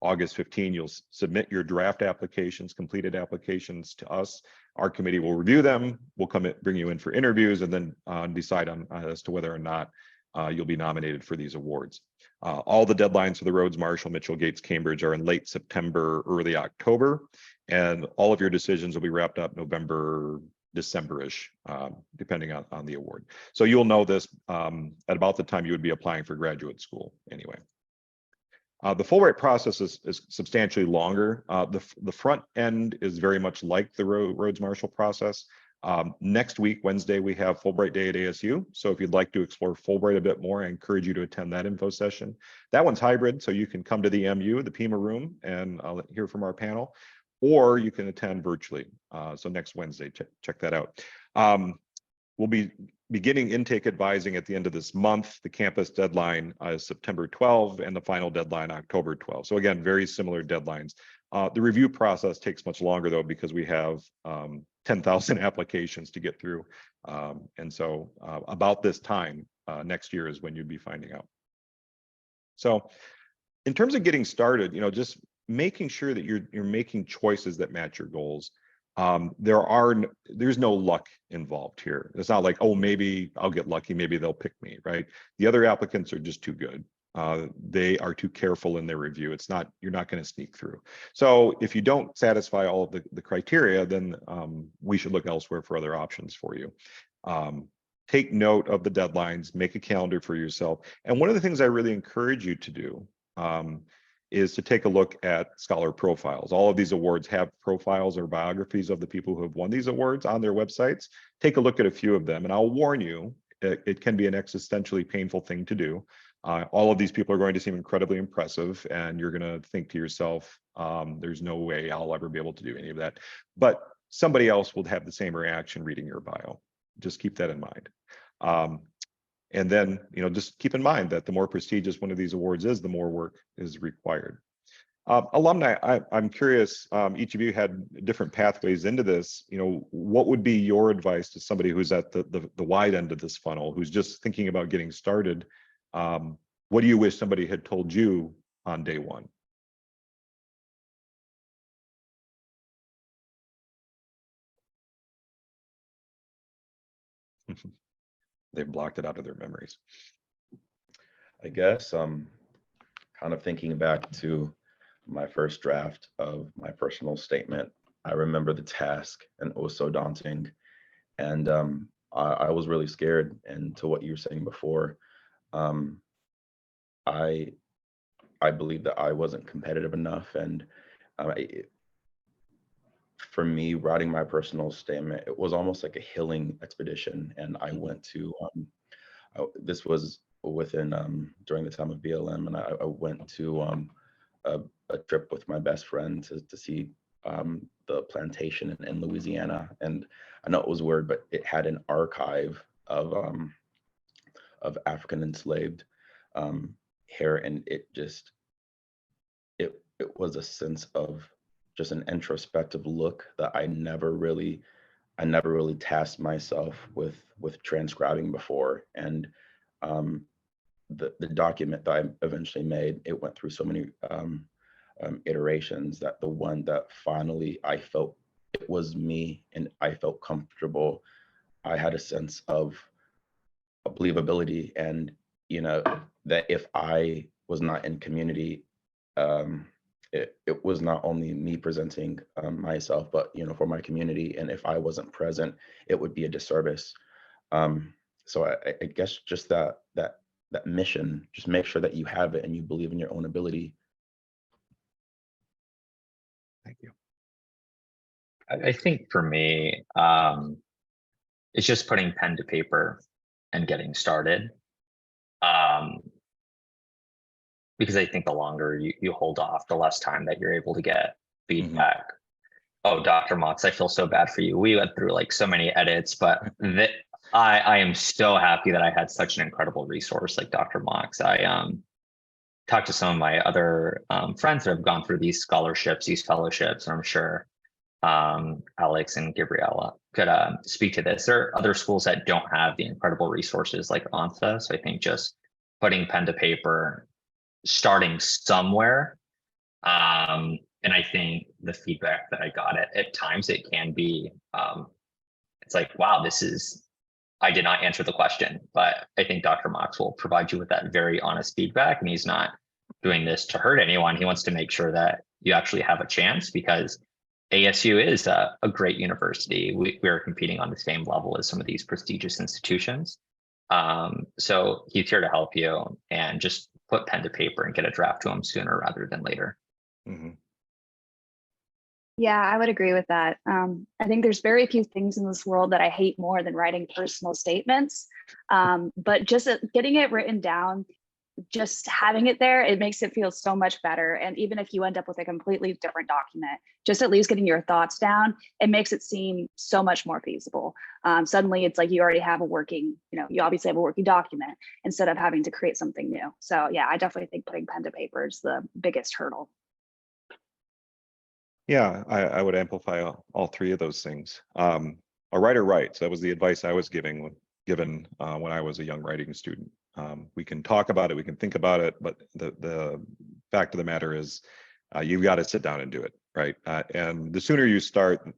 August 15, you'll submit your draft applications, completed applications to us. Our committee will review them. We'll bring you in for interviews and then decide on as to whether or not you'll be nominated for these awards. All the deadlines for the Rhodes, Marshall, Mitchell, Gates, Cambridge are in late September, early October, and all of your decisions will be wrapped up November, December-ish, depending on the award. So you'll know this at about the time you would be applying for graduate school anyway. The Fulbright process is substantially longer. The front end is very much like the Rhodes Marshall process. Next week, Wednesday, we have Fulbright Day at ASU. So if you'd like to explore Fulbright a bit more, I encourage you to attend that info session. That one's hybrid, so you can come to the MU, the Pima room, and hear from our panel, or you can attend virtually. So next Wednesday, check that out. We'll be beginning intake advising at the end of this month. The campus deadline is September 12 and the final deadline October 12. So again, very similar deadlines. The review process takes much longer though, because we have 10,000 applications to get through. And so about this time next year is when you'd be finding out. So in terms of getting started, just making sure that you're making choices that match your goals. There's no luck involved here. It's not like, oh, maybe I'll get lucky, maybe they'll pick me, right? The other applicants are just too good. They are too careful in their review. You're not going to sneak through. So if you don't satisfy all of the criteria, then we should look elsewhere for other options for you. Take note of the deadlines, make a calendar for yourself. And one of the things I really encourage you to do is to take a look at scholar profiles. All of these awards have profiles or biographies of the people who have won these awards on their websites. Take a look at a few of them, and I'll warn you, it can be an existentially painful thing to do. All of these people are going to seem incredibly impressive, and you're going to think to yourself, there's no way I'll ever be able to do any of that. But somebody else will have the same reaction reading your bio. Just keep that in mind. And then, just keep in mind that the more prestigious one of these awards is, the more work is required. Alumni, I'm curious, each of you had different pathways into this. What would be your advice to somebody who's at the wide end of this funnel, who's just thinking about getting started? What do you wish somebody had told you on day one? They've blocked it out of their memories. I guess kind of thinking back to my first draft of my personal statement, I remember the task and it was so daunting. And I was really scared. And to what you were saying before, I believe that I wasn't competitive enough. And for me, writing my personal statement, it was almost like a healing expedition. And I went to, this was within, during the time of BLM, and I went to a trip with my best friend to see the plantation in Louisiana. And I know it was weird, but it had an archive of African enslaved hair, and it was a sense of just an introspective look that I never really tasked myself with transcribing before. And the document that I eventually made, it went through so many iterations that the one that finally I felt it was me and I felt comfortable, I had a sense of believability, and that if I was not in community, it was not only me presenting myself, but for my community, and if I wasn't present, it would be a disservice. So I guess just that mission, just make sure that you have it and you believe in your own ability. Thank you. I think for me, it's just putting pen to paper and getting started. Because I think the longer you hold off, the less time that you're able to get feedback. Oh, Dr. Mox, I feel so bad for you. We went through like so many edits, but I am so happy that I had such an incredible resource like Dr. Mox. I talked to some of my other friends that have gone through these scholarships, these fellowships, and I'm sure Alex and Gabriella could speak to this. There are other schools that don't have the incredible resources like ANSA. So I think just putting pen to paper, starting somewhere. And I think the feedback that I got at times, it can be, it's like, wow, I did not answer the question, but I think Dr. Mox will provide you with that very honest feedback. And he's not doing this to hurt anyone. He wants to make sure that you actually have a chance, because ASU is a great university. We are competing on the same level as some of these prestigious institutions. So he's here to help you, and just put pen to paper and get a draft to him sooner rather than later. Mhm. Yeah, I would agree with that. I think there's very few things in this world that I hate more than writing personal statements. But just getting it written down, just having it there, it makes it feel so much better. And even if you end up with a completely different document, just at least getting your thoughts down, it makes it seem so much more feasible. Suddenly it's like you already have a working, you obviously have a working document instead of having to create something new. So yeah, I definitely think putting pen to paper is the biggest hurdle. Yeah, I would amplify all three of those things. A writer writes. That was the advice I was given when I was a young writing student. We can talk about it, we can think about it, but the fact of the matter is, you've got to sit down and do it, right? And the sooner you start,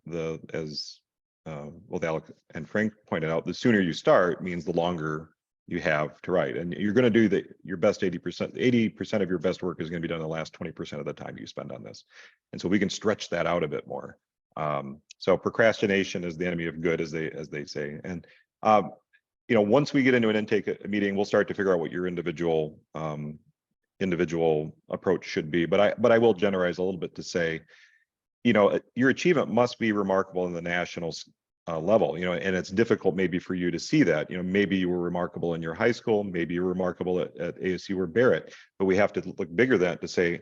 as both Alec and Frank pointed out, the sooner you start means the longer you have to write, and you're going to do your best 80% of your best work is going to be done in the last 20% of the time you spend on this. And so we can stretch that out a bit more. So procrastination is the enemy of good, as they say. And once we get into an intake meeting, we'll start to figure out what your individual approach should be. But I will generalize a little bit to say, your achievement must be remarkable in the national level, and it's difficult maybe for you to see that. Maybe you were remarkable in your high school, maybe you're remarkable at ASU or Barrett, but we have to look bigger than that to say,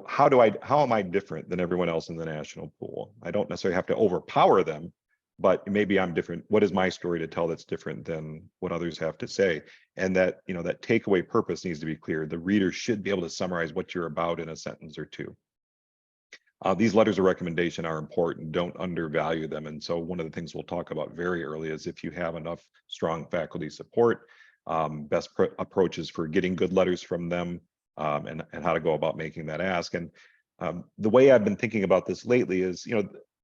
how am I different than everyone else in the national pool? I don't necessarily have to overpower them, but maybe I'm different. What is my story to tell that's different than what others have to say? And that, that takeaway purpose needs to be clear. The reader should be able to summarize what you're about in a sentence or two. These letters of recommendation are important. Don't undervalue them. And so one of the things we'll talk about very early is, if you have enough strong faculty support, best approaches for getting good letters from them, and how to go about making that ask. And the way I've been thinking about this lately is,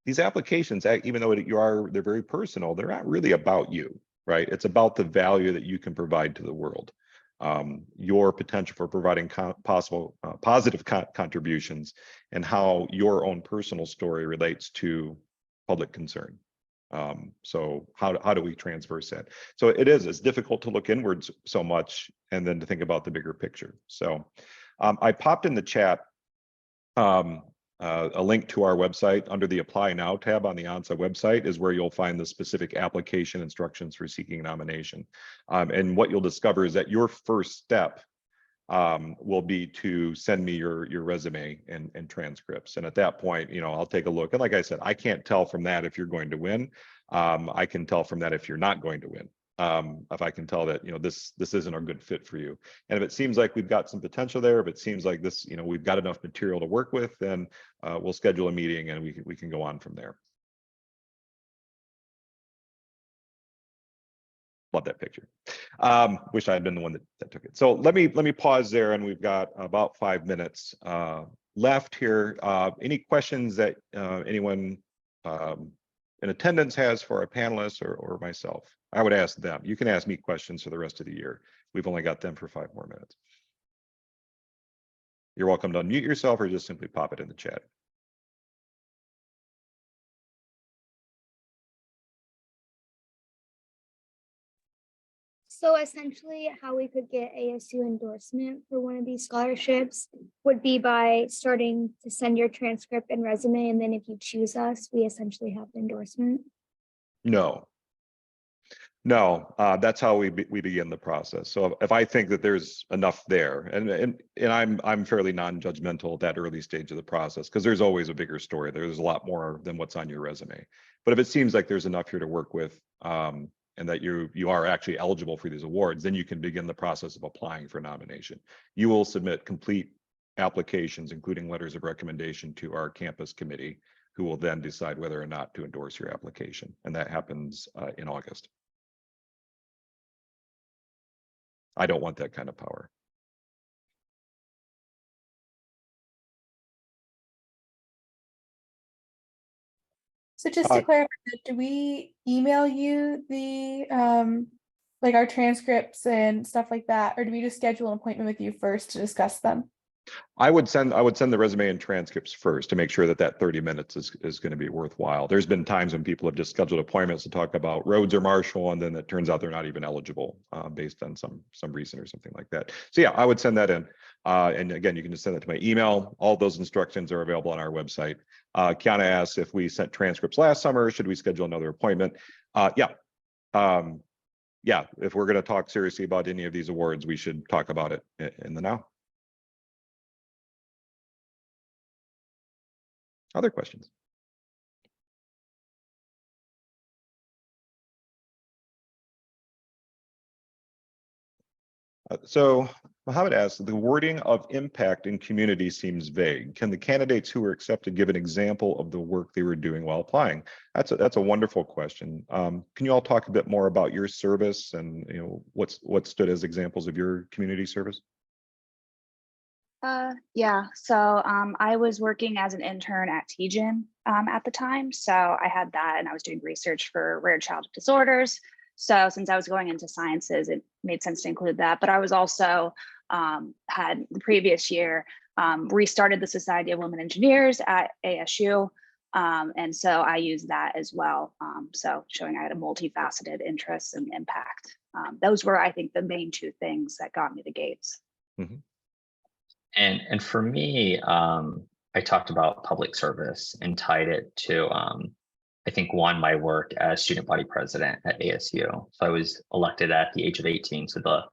these applications, even though they're very personal, they're not really about you, right? It's about the value that you can provide to the world. Your potential for providing positive contributions, and how your own personal story relates to public concern. So how do we transverse that? So it's difficult to look inwards so much and then to think about the bigger picture. So I popped in the chat a link to our website. Under the Apply Now tab on the ANSA website is where you'll find the specific application instructions for seeking nomination. And what you'll discover is that your first step will be to send me your resume and transcripts. And at that point, I'll take a look. And like I said, I can't tell from that if you're going to win. I can tell from that if you're not going to win. If I can tell that, this isn't a good fit for you. And if it seems like we've got some potential there, if it seems like this, we've got enough material to work with, then we'll schedule a meeting and we can go on from there. Love that picture. Wish I had been the one that took it. So let me pause there, and we've got about 5 minutes left here. Any questions that anyone in attendance has for our panelists or myself? I would ask them. You can ask me questions for the rest of the year. We've only got them for 5 more minutes. You're welcome to unmute yourself or just simply pop it in the chat. So essentially, how we could get ASU endorsement for one of these scholarships would be by starting to send your transcript and resume, and then if you choose us, we essentially have the endorsement. No, that's how we begin the process. So if I think that there's enough there, and I'm fairly non-judgmental at that early stage of the process, because there's always a bigger story. There's a lot more than what's on your resume. But if it seems like there's enough here to work with, and that you are actually eligible for these awards, then you can begin the process of applying for nomination. You will submit complete applications, including letters of recommendation, to our campus committee. who will then decide whether or not to endorse your application. And that happens in August. I don't want that kind of power. So just to clarify, do we email you the like our transcripts and stuff like that, or do we just schedule an appointment with you first to discuss them? I would send the resume and transcripts first to make sure that that 30 minutes is going to be worthwhile. There's been times when people have just scheduled appointments to talk about Rhodes or Marshall, and then it turns out they're not even eligible based on some reason or something like that. So yeah, I would send that in. And again, you can just send that to my email. All those instructions are available on our website. Kiana asked if we sent transcripts last summer, should we schedule another appointment? Yeah. Yeah, if we're going to talk seriously about any of these awards, we should talk about it in the now. Other questions? So Mohammed asks, the wording of impact in community seems vague. Can the candidates who were accepted give an example of the work they were doing while applying? That's a wonderful question. Can you all talk a bit more about your service and what stood as examples of your community service? Yeah, so I was working as an intern at TGen at the time. So I had that and I was doing research for rare childhood disorders. So since I was going into sciences, it made sense to include that. But I was also had the previous year restarted the Society of Women Engineers at ASU. And so I used that as well. So showing I had a multifaceted interest and impact. Those were, I think, the main two things that got me the gates. Mm-hmm. And for me, I talked about public service and tied it to, I think, my work as student body president at ASU. So I was elected at the age of 18, so the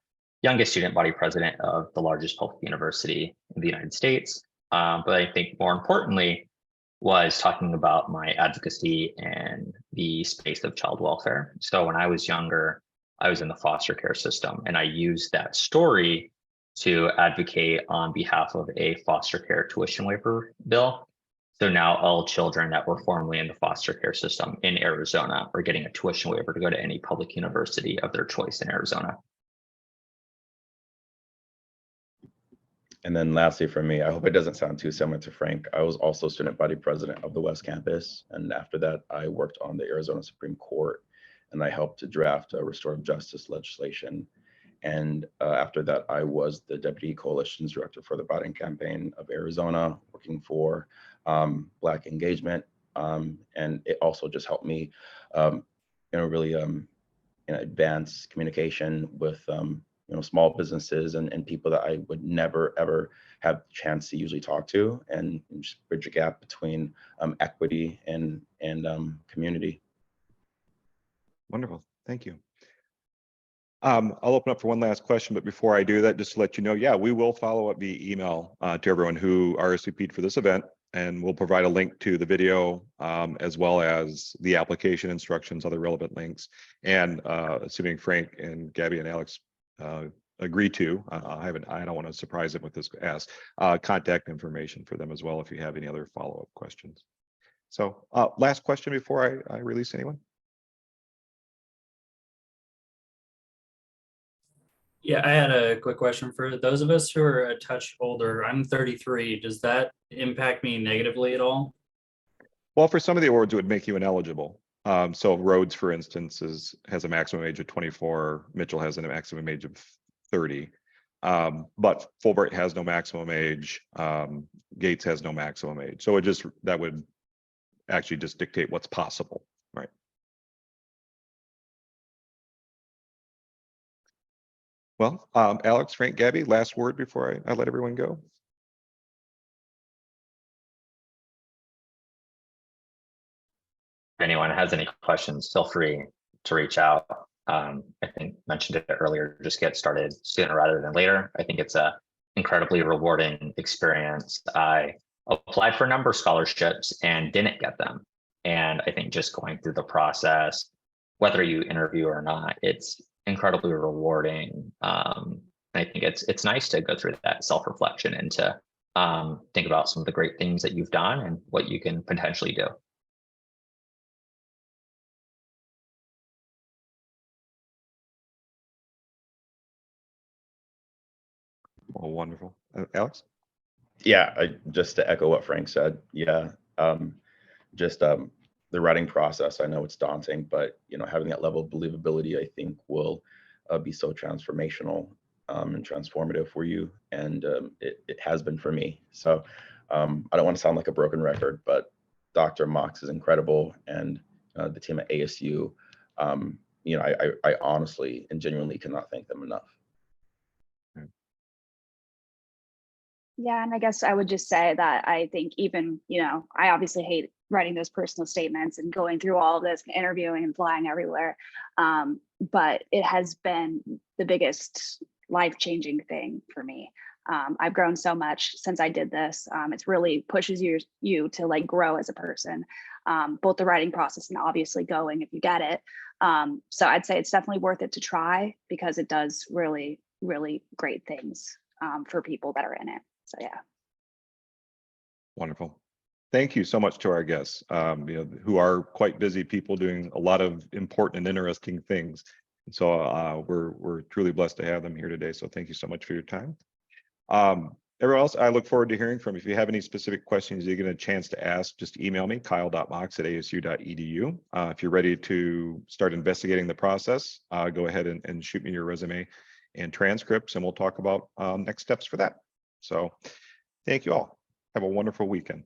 youngest student body president of the largest public university in the United States. But I think more importantly was talking about my advocacy in the space of child welfare. So when I was younger, I was in the foster care system, and I used that story to advocate on behalf of a foster care tuition waiver bill. So now all children that were formerly in the foster care system in Arizona are getting a tuition waiver to go to any public university of their choice in Arizona. And then lastly for me, I hope it doesn't sound too similar to Frank, I was also student body president of the West Campus. And after that, I worked on the Arizona Supreme Court, and I helped to draft a restorative justice legislation. And after that, I was the Deputy Coalitions Director for the Biden campaign of Arizona, working for Black engagement. And it also just helped me, really advance communication with small businesses and people that I would never, ever have the chance to usually talk to, and just bridge a gap between equity and community. Wonderful, thank you. I'll open up for one last question, but before I do that, just to let you know, yeah, we will follow up via email to everyone who RSVP'd for this event, and we'll provide a link to the video as well as the application instructions, other relevant links, and assuming Frank and Gabby and Alex agree to, I don't want to surprise them with this ask, contact information for them as well if you have any other follow-up questions. So last question before I release anyone. Yeah, I had a quick question for those of us who are a touch older. I'm 33. Does that impact me negatively at all? Well, for some of the awards, it would make you ineligible. So Rhodes, for instance, has a maximum age of 24. Mitchell has a maximum age of 30. But Fulbright has no maximum age. Gates has no maximum age. So that would actually just dictate what's possible, right? Well, Alex, Frank, Gabby, last word before I let everyone go. If anyone has any questions, feel free to reach out. I think mentioned it earlier, just get started sooner rather than later. I think it's a incredibly rewarding experience. I applied for a number of scholarships and didn't get them. And I think just going through the process, whether you interview or not, it's incredibly rewarding. I think it's nice to go through that self-reflection and to think about some of the great things that you've done and what you can potentially do. Well, wonderful. Alex? Yeah, just to echo what Frank said, yeah, the writing process, I know it's daunting, but having that level of believability, I think will be so transformational and transformative for you, and it has been for me. So I don't want to sound like a broken record, but Dr. Mox is incredible, and the team at ASU, I honestly and genuinely cannot thank them enough. Yeah, and I guess I would just say that I think even, I obviously hate writing those personal statements and going through all of this, interviewing and flying everywhere. But it has been the biggest life-changing thing for me. I've grown so much since I did this. It's really pushes you to like grow as a person, both the writing process and obviously going if you get it. So I'd say it's definitely worth it to try because it does really, really great things for people that are in it. So yeah. Wonderful. Thank you so much to our guests, who are quite busy people doing a lot of important and interesting things. And so we're truly blessed to have them here today. So thank you so much for your time. Everyone else, I look forward to hearing from you. If you have any specific questions you get a chance to ask, just email me, kyle.mox@asu.edu. If you're ready to start investigating the process, go ahead and shoot me your resume and transcripts, and we'll talk about next steps for that. So thank you all. Have a wonderful weekend.